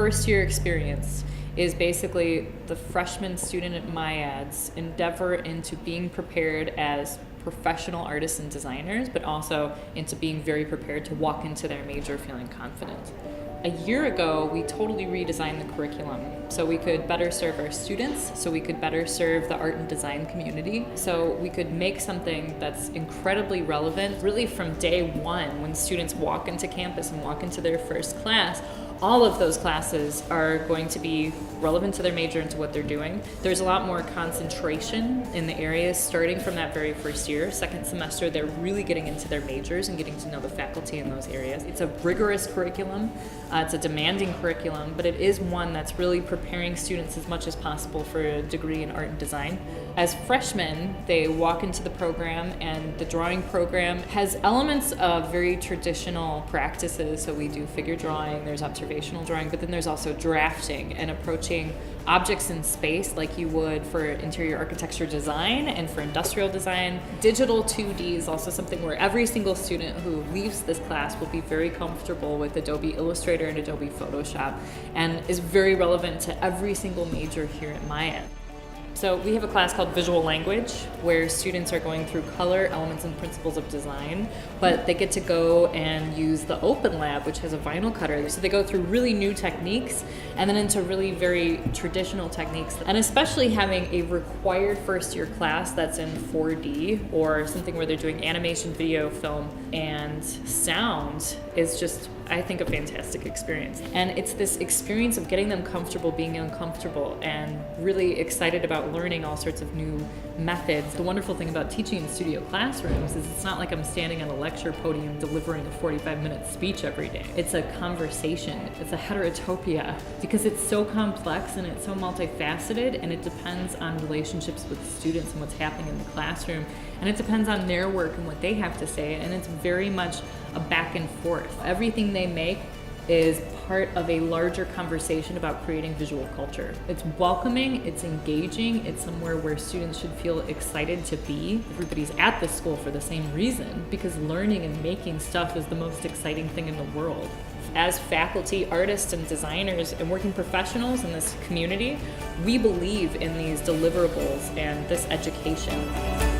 first year experience is basically the freshman student at MIAD's endeavor into being prepared as professional artists and designers, but also into being very prepared to walk into their major feeling confident. A year ago, we totally redesigned the curriculum so we could better serve our students, so we could better serve the art and design community, so we could make something that's incredibly relevant really from day one when students walk into campus and walk into their first class. All of those classes are going to be relevant to their major and to what they're doing. There's a lot more concentration in the areas starting from that very first year. Second semester, they're really getting into their majors and getting to know the faculty in those areas. It's a rigorous curriculum. It's a demanding curriculum, but it is one that's really preparing students as much as possible for a degree in art and design. As freshmen, they walk into the program, and the drawing program has elements of very traditional practices. So we do figure drawing, there's observational drawing, but then there's also drafting and approaching objects in space like you would for interior architecture design and for industrial design. Digital 2D is also something where every single student who leaves this class will be very comfortable with Adobe Illustrator and Adobe Photoshop, and is very relevant to every single major here at MIAD. So we have a class called Visual Language where students are going through color, elements, and principles of design, but they get to go and use the Open Lab, which has a vinyl cutter. So they go through really new techniques and then into really very traditional techniques. And especially having a required first year class that's in 4D or something where they're doing animation, video, film, and sound is just, I think, a fantastic experience. And it's this experience of getting them comfortable being uncomfortable and really excited about learning all sorts of new methods. The wonderful thing about teaching in studio classrooms is it's not like I'm standing on a lecture podium delivering a 45-minute speech every day. It's a conversation. It's a heterotopia because it's so complex and it's so multifaceted, and it depends on relationships with students and what's happening in the classroom. And it depends on their work and what they have to say, and it's very much a back and forth. Everything they make is part of a larger conversation about creating visual culture. It's welcoming, it's engaging, it's somewhere where students should feel excited to be. Everybody's at this school for the same reason, because learning and making stuff is the most exciting thing in the world. As faculty, artists, and designers, and working professionals in this community, we believe in these deliverables and this education.